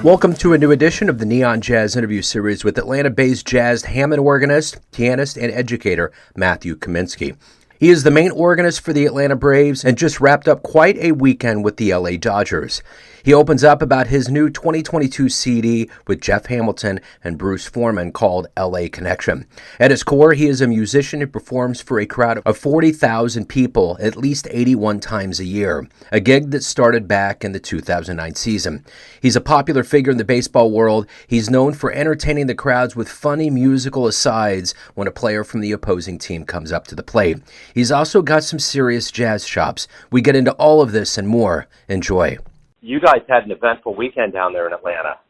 Welcome to a new edition of the Neon Jazz interview series with Atlanta-based Jazz Hammond Organist, Pianist and Educator Matthew Kaminski. He is the main organist for the Atlanta Braves and just wrapped up quite a weekend with the LA Dodgers. He opens up about his new 2022 CD with Jeff Hamilton and Bruce Forman called LA Connection. At his core, he is a musician who performs for a crowd of 40,000 people at least 81 times a year, a gig that started back in the 2009 season. He's a popular figure in the baseball world. He's known for entertaining the crowds with funny musical asides when a player from the opposing team comes up to the plate. He's also got some serious jazz chops. We get into all of this and more. Enjoy. You guys had an eventful weekend down there in Atlanta.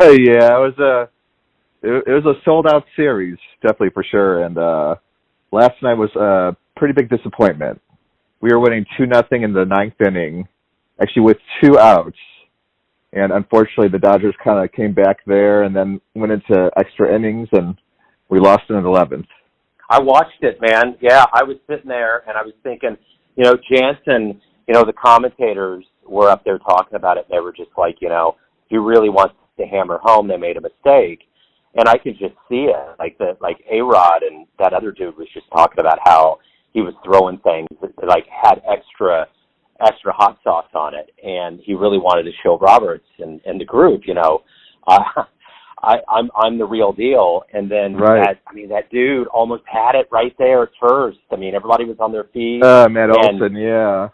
Yeah, it was a sold out series, definitely for sure. And last night was a pretty big disappointment. We were winning 2-0 in the ninth inning, actually with 2 outs. And unfortunately, the Dodgers kind of came back there and then went into extra innings, and we lost in the 11th. I watched it, man. Yeah, I was sitting there and I was thinking, Jansen, the commentators were up there talking about it. They were just like, if he really wants to hammer home, they made a mistake. And I could just see it. Like A-Rod and that other dude was just talking about how he was throwing things that had extra hot sauce on it. And he really wanted to show Roberts and the group, I'm the real deal. And then right. that dude almost had it right there at first. Everybody was on their feet. Matt Olson, yeah.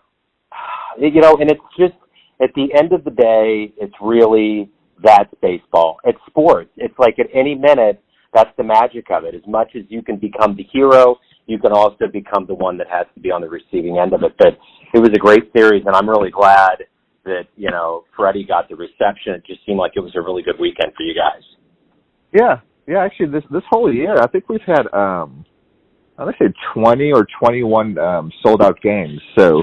And it's just, at the end of the day, it's really, that's baseball. It's sports. It's like at any minute, that's the magic of it. As much as you can become the hero, you can also become the one that has to be on the receiving end of it. But it was a great series, and I'm really glad that, Freddie got the reception. It just seemed like it was a really good weekend for you guys. Yeah, actually, this whole year, I think we've had, I want to say 20 or 21 sold-out games, so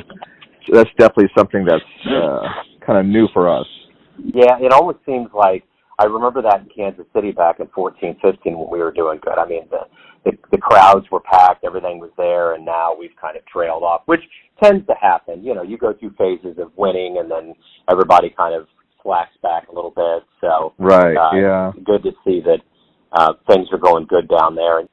that's definitely something that's kind of new for us. Yeah, it almost seems like, I remember that in Kansas City back in 14-15 when we were doing good. The crowds were packed, everything was there, and now we've kind of trailed off, which tends to happen. You go through phases of winning, and then everybody kind of slacks back a little bit. So right, yeah. Good to see that things are going good down there.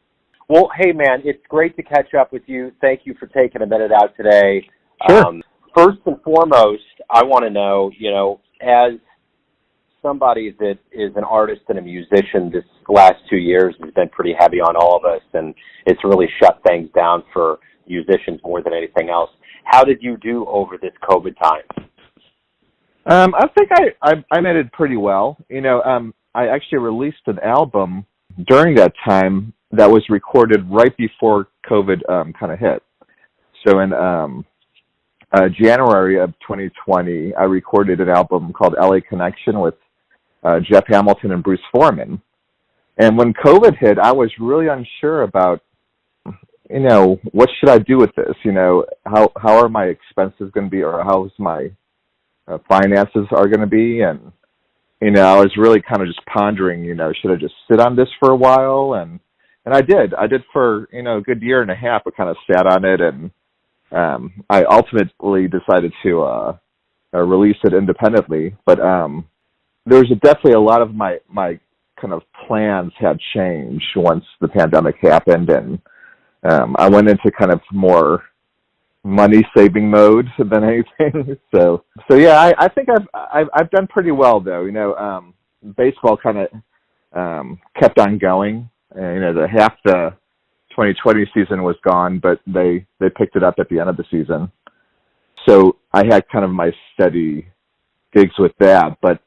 Well, hey, man, it's great to catch up with you. Thank you for taking a minute out today. Sure. First and foremost, I want to know, as somebody that is an artist and a musician, this last 2 years has been pretty heavy on all of us, and it's really shut things down for musicians more than anything else. How did you do over this COVID time? I think I made it pretty well. I actually released an album during that time that was recorded right before COVID kind of hit. So in January of 2020, I recorded an album called LA Connection with Jeff Hamilton and Bruce Forman. And when COVID hit, I was really unsure about, what should I do with this? How are my expenses going to be, or how's my finances are going to be? And, I was really kind of just pondering, should I just sit on this for a while? And I did. I did for, a good year and a half. I kind of sat on it, and I ultimately decided to release it independently. But there was definitely a lot of my kind of plans had changed once the pandemic happened, and I went into kind of more money-saving mode than anything. So yeah, I think I've done pretty well, though. Baseball kind of kept on going. Half the 2020 season was gone, but they picked it up at the end of the season. So I had kind of my steady gigs with that, but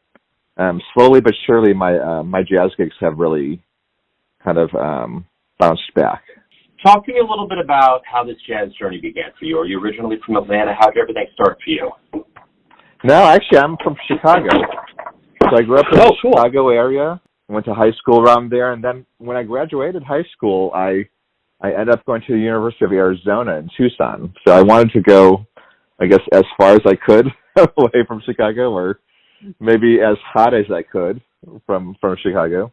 slowly but surely my jazz gigs have really kind of bounced back. Talk to me a little bit about how this jazz journey began for you. Are you originally from Atlanta? How did everything start for you? No, actually, I'm from Chicago. So I grew up in the Chicago area, went to high school around there, and then when I graduated high school, I ended up going to the University of Arizona in Tucson. So I wanted to go, I guess, as far as I could away from Chicago, or maybe as hot as I could from Chicago.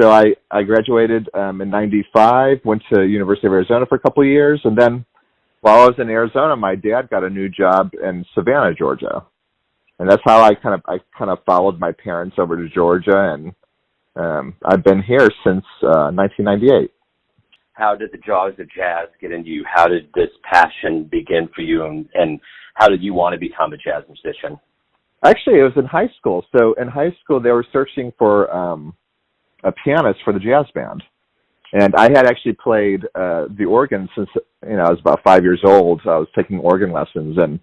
So I graduated in 95, went to University of Arizona for a couple of years, and then while I was in Arizona, my dad got a new job in Savannah, Georgia. that's how I kind of followed my parents over to Georgia, and I've been here since 1998. How did the jaws of jazz get into you? How did this passion begin for you, and how did you want to become a jazz musician? Actually, it was in high school. So in high school, they were searching for a pianist for the jazz band. And I had actually played the organ since, I was about 5 years old. So I was taking organ lessons, and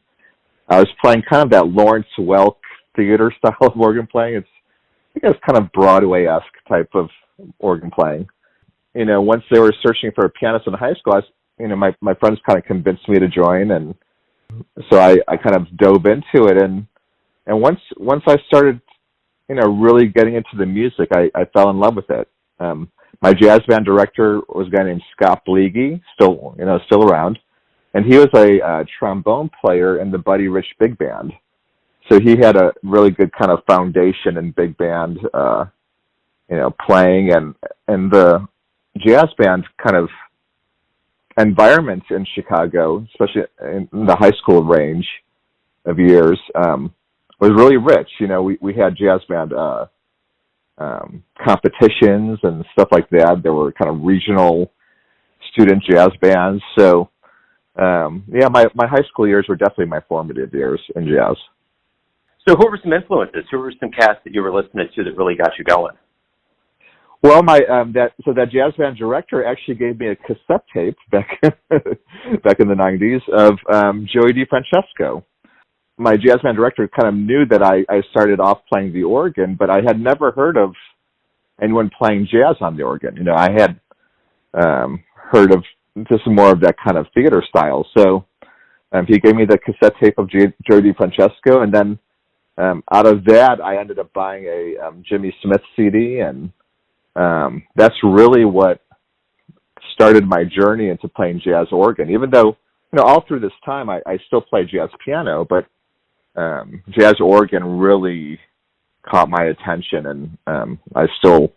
I was playing kind of that Lawrence Welk theater style of organ playing. I think it's kind of Broadway-esque type of organ playing. Once they were searching for a pianist in high school, my friends kind of convinced me to join, and so I kind of dove into it. And once I started, really getting into the music, I fell in love with it. My jazz band director was a guy named Scott Bleege, still around, and he was a trombone player in the Buddy Rich Big Band. So he had a really good kind of foundation in big band, playing, and the jazz band kind of environment in Chicago, especially in the high school range of years, was really rich. We had jazz band competitions and stuff like that. There were kind of regional student jazz bands. So, my high school years were definitely my formative years in jazz. So who were some influences? Who were some cats that you were listening to that really got you going? Well, that jazz band director actually gave me a cassette tape back in the 90s of Joey DeFrancesco. My jazz band director kind of knew that I started off playing the organ, but I had never heard of anyone playing jazz on the organ. I had heard of just more of that kind of theater style. So he gave me the cassette tape of Joey DeFrancesco, and then out of that, I ended up buying a Jimmy Smith CD, and that's really what started my journey into playing jazz organ. Even though, all through this time, I still play jazz piano, but jazz organ really caught my attention, and I still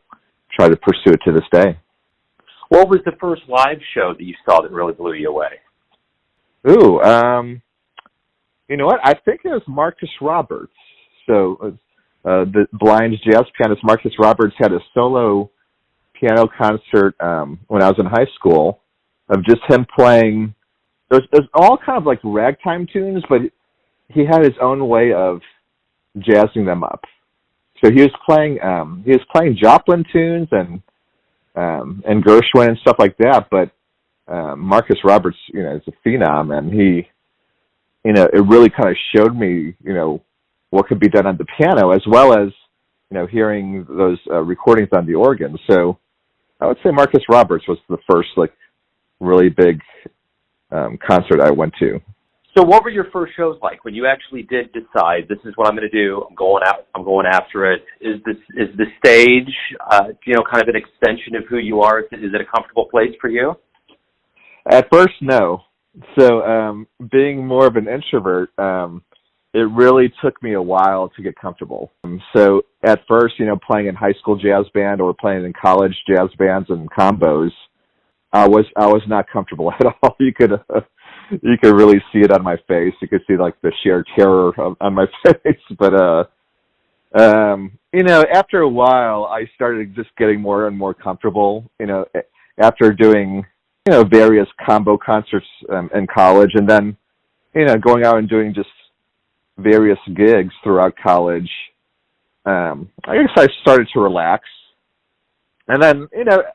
try to pursue it to this day. What was the first live show that you saw that really blew you away? Ooh, you know what? I think it was Marcus Roberts. So the blind jazz pianist Marcus Roberts had a solo piano concert when I was in high school of just him playing. It was all kind of like ragtime tunes, but he had his own way of jazzing them up. So he was playing Joplin tunes and Gershwin and stuff like that. But Marcus Roberts, is a phenom, and he, it really kind of showed me, what could be done on the piano, as well as, hearing those recordings on the organ. So I would say Marcus Roberts was the first, really big concert I went to. So what were your first shows like when you actually did decide, this is what I'm going to do, I'm going after it? Is the stage, kind of an extension of who you are? Is it a comfortable place for you? At first, no. So being more of an introvert, it really took me a while to get comfortable. So at first, playing in high school jazz band or playing in college jazz bands and combos, I was not comfortable at all. You could really see it on my face. You could see the sheer terror on my face. But after a while, I started just getting more and more comfortable. After doing various combo concerts in college, and then going out and doing just various gigs throughout college, I guess I started to relax. And then,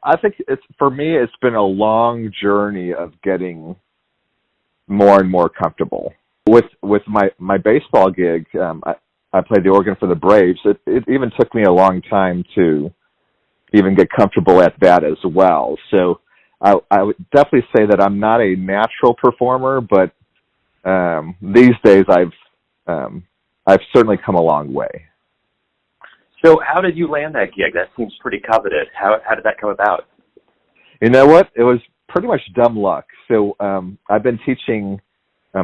I think for me, it's been a long journey of getting more and more comfortable. With my baseball gig, I played the organ for the Braves. It even took me a long time to even get comfortable at that as well. So I would definitely say that I'm not a natural performer, but these days I've certainly come a long way. So how did you land that gig? That seems pretty coveted. How did that come about? You know what? It was pretty much dumb luck. So I've been teaching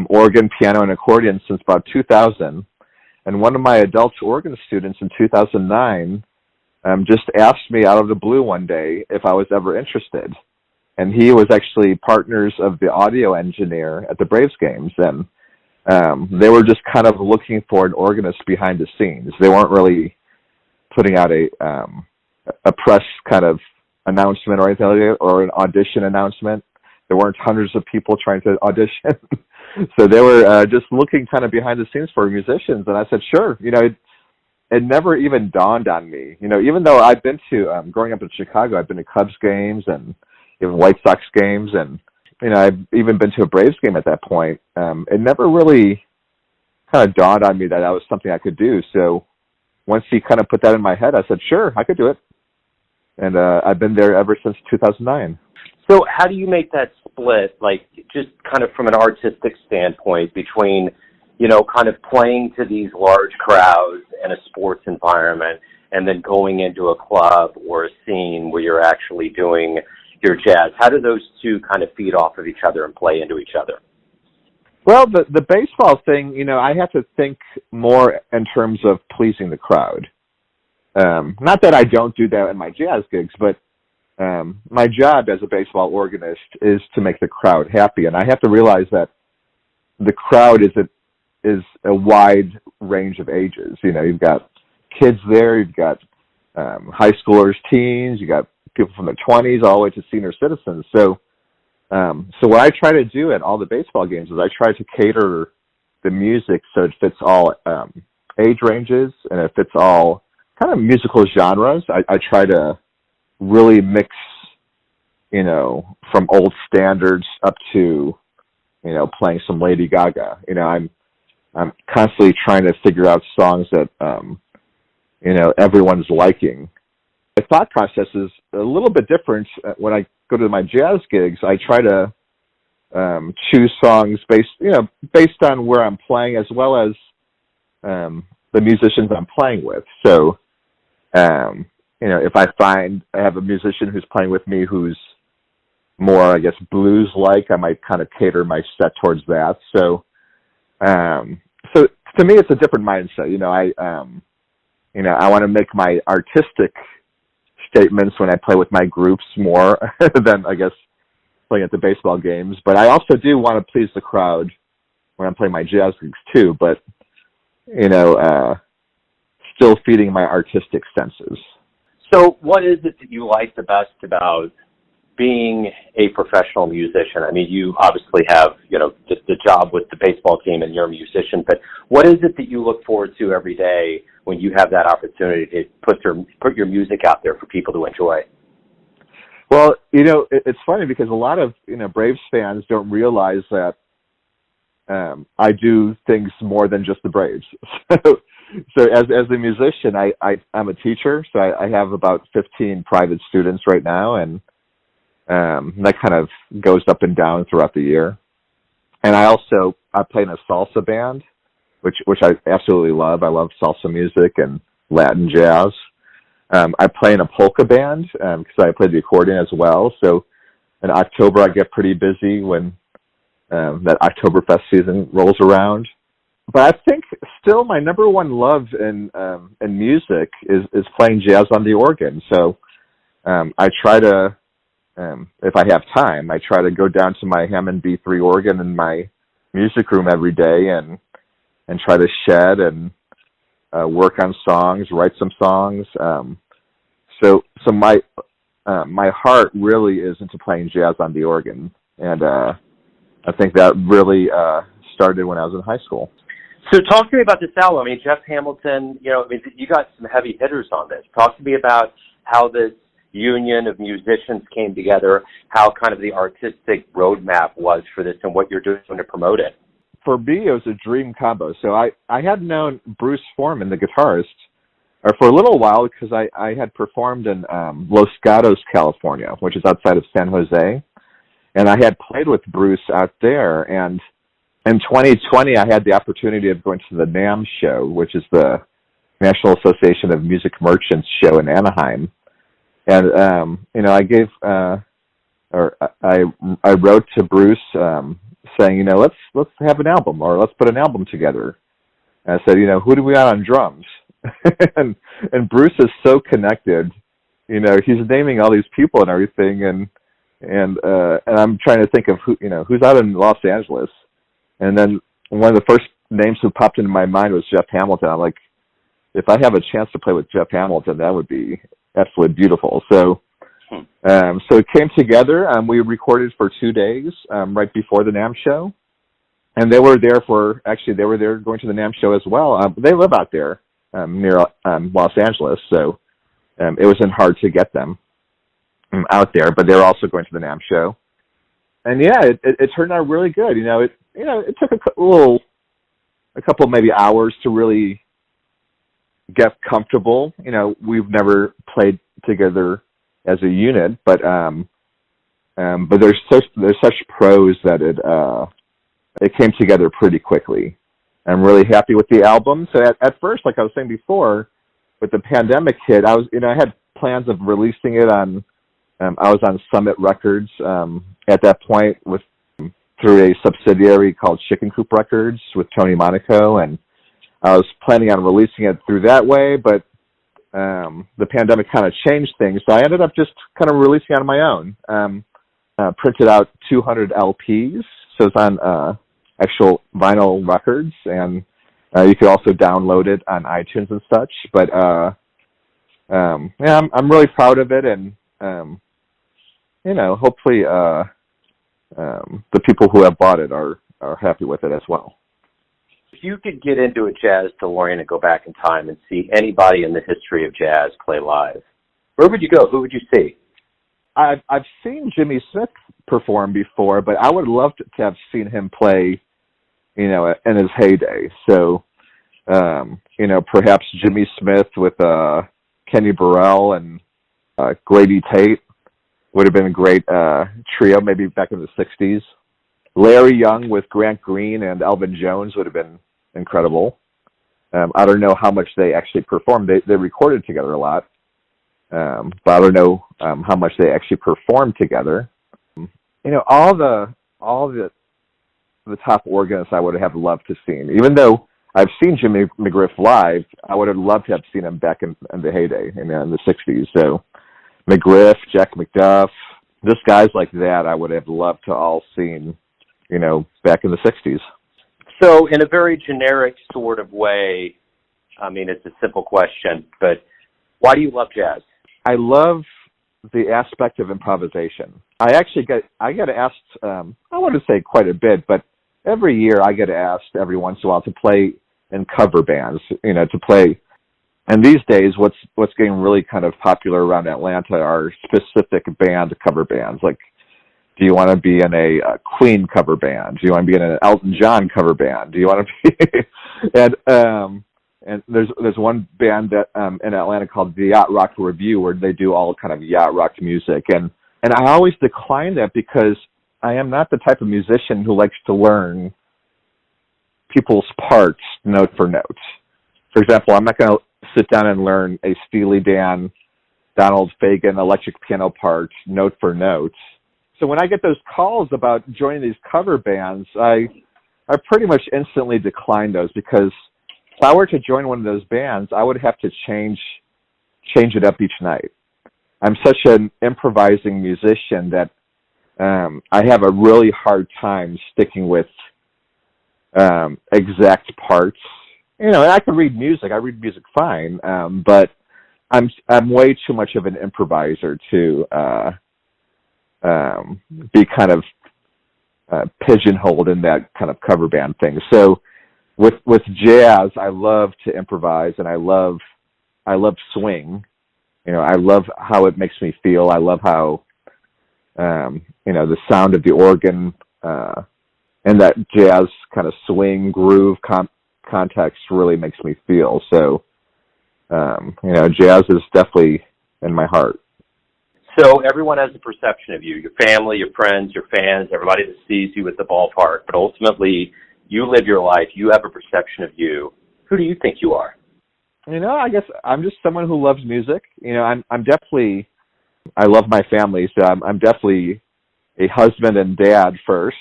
organ, piano, and accordion since about 2000. And one of my adult organ students in 2009 just asked me out of the blue one day if I was ever interested. And he was actually partners of the audio engineer at the Braves games. And they were just kind of looking for an organist behind the scenes. They weren't really putting out a press kind of announcement or anything like that, or an audition announcement. There weren't hundreds of people trying to audition. So they were just looking kind of behind the scenes for musicians. And I said, sure. It never even dawned on me. Even though I've been to, growing up in Chicago, I've been to Cubs games and even White Sox games, and I've even been to a Braves game at that point. It never really kind of dawned on me that was something I could do. So once he kind of put that in my head, I said, sure, I could do it. And I've been there ever since 2009. So how do you make that split, like just kind of from an artistic standpoint between, kind of playing to these large crowds in a sports environment and then going into a club or a scene where you're actually doing your jazz? How do those two kind of feed off of each other and play into each other? Well, the baseball thing, I have to think more in terms of pleasing the crowd. Not that I don't do that in my jazz gigs, but my job as a baseball organist is to make the crowd happy, and I have to realize that the crowd is a wide range of ages. You've got kids there, you've got high schoolers, teens, you got people from their 20s all the way to senior citizens. So what I try to do at all the baseball games is I try to cater the music so it fits all age ranges and it fits all kind of musical genres. I try to really mix, from old standards up to, playing some Lady Gaga. I'm constantly trying to figure out songs that, everyone's liking. The thought process is a little bit different. When I go to my jazz gigs, I try to choose songs based on where I'm playing as well as the musicians I'm playing with. So, if I find I have a musician who's playing with me who's more, I guess, blues-like, I might kind of cater my set towards that. So to me, it's a different mindset. I want to make my artistic statements when I play with my groups more than, I guess, playing at the baseball games. But I also do want to please the crowd when I'm playing my jazz gigs too. But, still feeding my artistic senses. So what is it that you like the best about being a professional musician? I mean, you obviously have, the job with the baseball team and you're a musician, but what is it that you look forward to every day when you have that opportunity to put your music out there for people to enjoy? Well, it's funny because a lot of, Braves fans don't realize that I do things more than just the Braves. So as a musician, I'm a teacher, so I have about 15 private students right now, and that kind of goes up and down throughout the year. And I play in a salsa band, which I absolutely love. I love salsa music and Latin jazz. I play in a polka band because I play the accordion as well. So in October, I get pretty busy when that Oktoberfest season rolls around. But I think still my number one love in music is playing jazz on the organ. So I try to, if I have time, I try to go down to my Hammond B3 organ in my music room every day and try to shed and work on songs, write some songs. So my heart really is into playing jazz on the organ, and I think that really started when I was in high school. So talk to me about this album. I mean, Jeff Hamilton, you got some heavy hitters on this. Talk to me about how this union of musicians came together, how kind of the artistic roadmap was for this and what you're doing to promote it. For me, it was a dream combo. So I had known Bruce Forman, the guitarist, for a little while because I had performed in Los Gatos, California, which is outside of San Jose. And I had played with Bruce out there, and in 2020, I had the opportunity of going to the NAMM show, which is the National Association of Music Merchants show in Anaheim. And, I gave, I wrote to Bruce, saying, let's have an album, or let's put an album together. And I said, who do we got on drums? and Bruce is so connected, he's naming all these people and everything. And I'm trying to think of who's out in Los Angeles. And then one of the first names who popped into my mind was Jeff Hamilton. I'm like, if I have a chance to play with Jeff Hamilton, that would be absolutely beautiful. So, so it came together. We recorded for 2 days right before the NAMM show, and they were there going to the NAMM show as well. They live out there near Los Angeles, so it wasn't hard to get them out there. But they were also going to the NAMM show, and yeah, it turned out really good. It took a couple maybe hours to really get comfortable. We've never played together as a unit, but there's such pros that it came together pretty quickly. I'm really happy with the album. So at first, like I was saying before, with the pandemic hit, I had plans of releasing it on. I was on Summit Records at that point through a subsidiary called Chicken Coop Records with Tony Monaco, and I was planning on releasing it through that way, but the pandemic kind of changed things, so I ended up just kind of releasing it on my own. Printed out 200 LPs, so it's on actual vinyl records, and you can also download it on iTunes and such. But yeah, I'm really proud of it, and hopefully the people who have bought it are happy with it as well. If you could get into a jazz DeLorean and go back in time and see anybody in the history of jazz play live, where would you go? Who would you see? I've seen Jimmy Smith perform before, but I would love to have seen him play, in his heyday. So, perhaps Jimmy Smith with Kenny Burrell and Grady Tate would have been a great trio, maybe back in the 60s. Larry Young with Grant Green and Elvin Jones would have been incredible. I don't know how much they actually performed. They recorded together a lot, but I don't know how much they actually performed together. All the top organists I would have loved to see. Even though I've seen Jimmy McGriff live, I would have loved to have seen him back in the heyday in the 60s. So McGriff, Jack McDuff, just guys like that, I would have loved to all seen, back in the 60s. So in a very generic sort of way, it's a simple question, but why do you love jazz? I love the aspect of improvisation. I get asked, I wouldn't say quite a bit, but every year I get asked every once in a while to play in cover bands, to play. And these days, what's getting really kind of popular around Atlanta are specific band cover bands. Like, do you want to be in a Queen cover band? Do you want to be in an Elton John cover band? Do you want to be and there's one band that in Atlanta called the Yacht Rock Review, where they do all kind of yacht rock music, and I always decline that because I am not the type of musician who likes to learn people's parts note for note. For example, I'm not going to sit down and learn a Steely Dan, Donald Fagen electric piano part note for note. So when I get those calls about joining these cover bands, I pretty much instantly decline those, because if I were to join one of those bands, I would have to change it up each night. I'm such an improvising musician that I have a really hard time sticking with exact parts. And I can read music. I read music fine, but I'm way too much of an improviser to be kind of pigeonholed in that kind of cover band thing. So with jazz, I love to improvise, and I love swing. I love how it makes me feel. I love how the sound of the organ and that jazz kind of swing groove context really makes me feel. So jazz is definitely in my heart. So everyone has a perception of you, your family, your friends, your fans, everybody that sees you at the ballpark. But ultimately, you live your life. You have a perception of you. Who do you think you are? I guess I'm just someone who loves music. I'm definitely, I love my family, so I'm definitely a husband and dad first.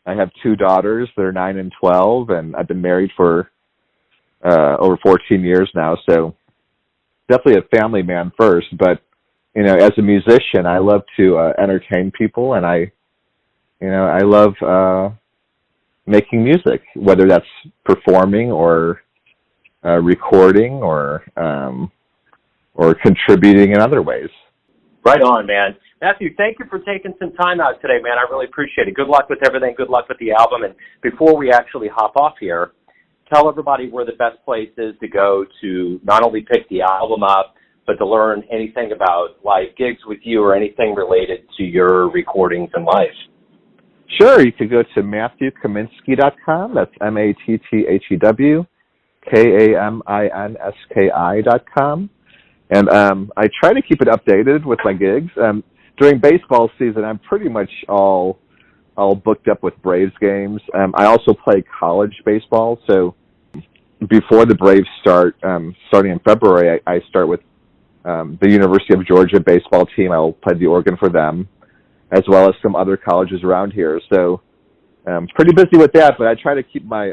I have 2 daughters. They're 9 and 12, and I've been married for over 14 years now. So definitely a family man first. But as a musician, I love to entertain people, and I love making music, whether that's performing or recording or contributing in other ways. Right on, man. Matthew, thank you for taking some time out today, man. I really appreciate it. Good luck with everything. Good luck with the album. And before we actually hop off here, tell everybody where the best place is to go to not only pick the album up, but to learn anything about live gigs with you or anything related to your recordings in life. Sure. You could go to MatthewKaminski.com. That's MatthewKaminski.com. And I try to keep it updated with my gigs. During baseball season, I'm pretty much all booked up with Braves games. I also play college baseball, so before the Braves start, starting in February, I start with the University of Georgia baseball team. I'll play the organ for them, as well as some other colleges around here. So I'm pretty busy with that, but I try to keep my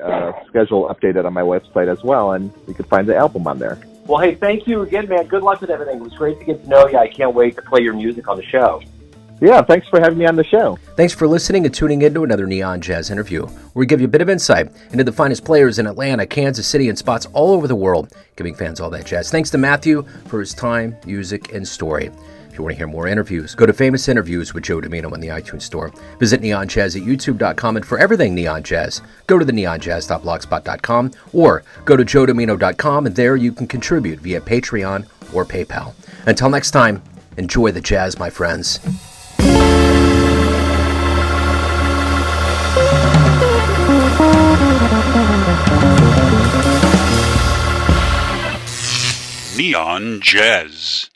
schedule updated on my website as well, and you can find the album on there. Well, hey, thank you again, man. Good luck with everything. It was great to get to know you. I can't wait to play your music on the show. Yeah, thanks for having me on the show. Thanks for listening and tuning in to another Neon Jazz interview, where we give you a bit of insight into the finest players in Atlanta, Kansas City, and spots all over the world, giving fans all that jazz. Thanks to Matthew for his time, music, and story. If you want to hear more interviews, go to Famous Interviews with Joe Domino on the iTunes Store. Visit neonjazz at youtube.com, and for everything Neon Jazz, go to the neonjazz.blogspot.com or go to joedomino.com, and there you can contribute via Patreon or PayPal. Until next time, enjoy the jazz, my friends. Neon Jazz.